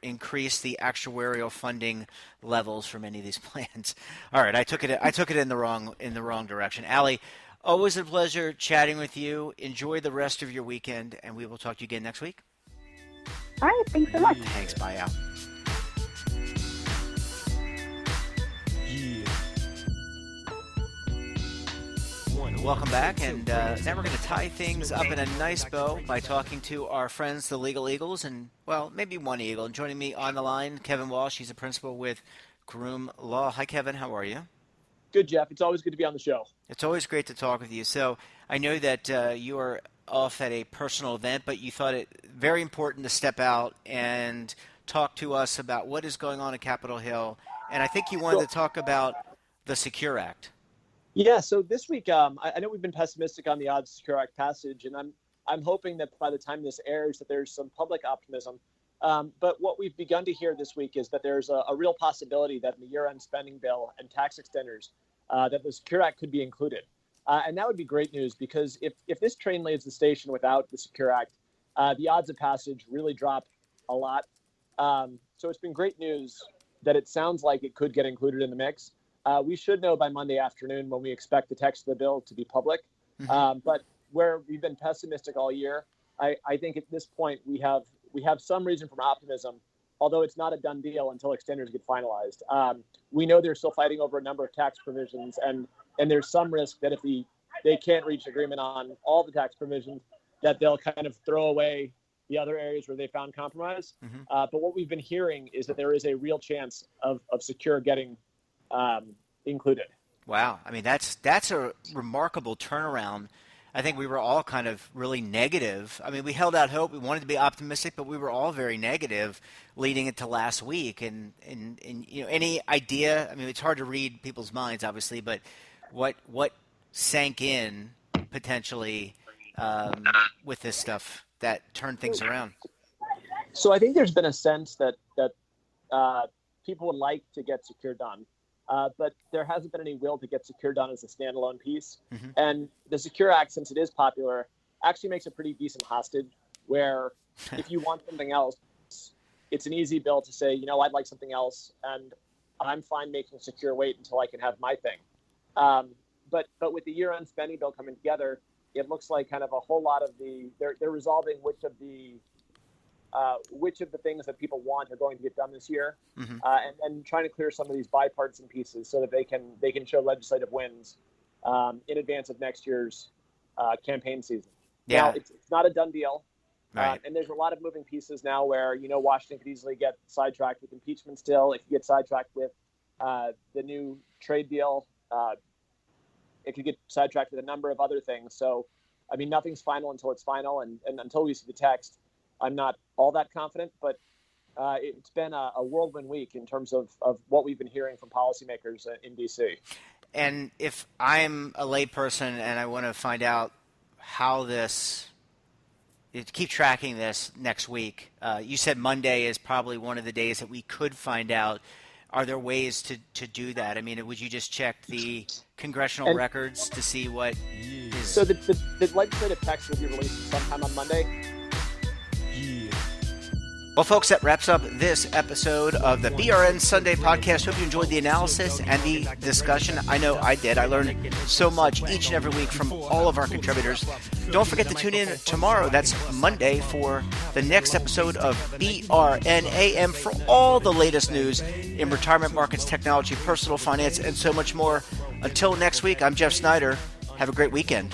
increase the actuarial funding levels for many of these plans. All right, I took it in the wrong direction. Allie, always a pleasure chatting with you. Enjoy the rest of your weekend, and we will talk to you again next week. All right, thanks so much. Thanks, bye, Al. Welcome back, and now we're going to tie things up in a nice bow by talking to our friends, the Legal Eagles, and, well, maybe one Eagle. And joining me on the line, Kevin Walsh. He's a principal with Groom Law. Hi, Kevin. How are you? Good, Jeff. It's always good to be on the show. It's always great to talk with you. So I know that you are off at a personal event, but you thought it very important to step out and talk to us about what is going on at Capitol Hill. And I think you wanted to talk about the Secure Act. Yeah, so this week, I know we've been pessimistic on the odds of Secure Act passage, and I'm hoping that by the time this airs that there's some public optimism. But what we've begun to hear this week is that there's a real possibility that in the year-end spending bill and tax extenders, that the Secure Act could be included. And that would be great news, because if this train leaves the station without the Secure Act, the odds of passage really drop a lot. So it's been great news that it sounds like it could get included in the mix. We should know by Monday afternoon when we expect the text of the bill to be public. But where we've been pessimistic all year, I think at this point we have some reason for optimism, although it's not a done deal until extenders get finalized. We know they're still fighting over a number of tax provisions, and there's some risk that if they can't reach agreement on all the tax provisions, that they'll kind of throw away the other areas where they found compromise. But what we've been hearing is that there is a real chance of secure getting included. Wow. I mean, that's a remarkable turnaround. I think we were all kind of really negative. I mean, we held out hope. We wanted to be optimistic, but we were all very negative leading into last week. And any idea? I mean, it's hard to read people's minds, obviously, but what sank in potentially with this stuff that turned things around? So I think there's been a sense that people would like to get Secure done. But there hasn't been any will to get Secure done as a standalone piece. And the Secure Act, since it is popular, actually makes a pretty decent hostage where if you want something else, it's an easy bill to say, I'd like something else, and I'm fine making Secure wait until I can have my thing. But with the year-end spending bill coming together, it looks like kind of a whole lot of they're resolving which of the things that people want are going to get done this year, and trying to clear some of these bipartisan pieces so that they can show legislative wins in advance of next year's campaign season. Yeah. Now, it's not a done deal, Right. and there's a lot of moving pieces now where Washington could easily get sidetracked with impeachment still. It could get sidetracked with the new trade deal. It could get sidetracked with a number of other things. So, I mean, nothing's final until it's final, and until we see the text, I'm not all that confident, but it's been a whirlwind week in terms of what we've been hearing from policymakers in D.C. And if I'm a layperson and I want to find out how keep tracking this next week, you said Monday is probably one of the days that we could find out. Are there ways to do that? I mean, would you just check the congressional records to see what is... So the legislative text will be released sometime on Monday. Well, folks, that wraps up this episode of the BRN Sunday podcast. Hope you enjoyed the analysis and the discussion. I know I did. I learned so much each and every week from all of our contributors. Don't forget to tune in tomorrow. That's Monday for the next episode of BRN AM for all the latest news in retirement markets, technology, personal finance, and so much more. Until next week, I'm Jeff Snyder. Have a great weekend.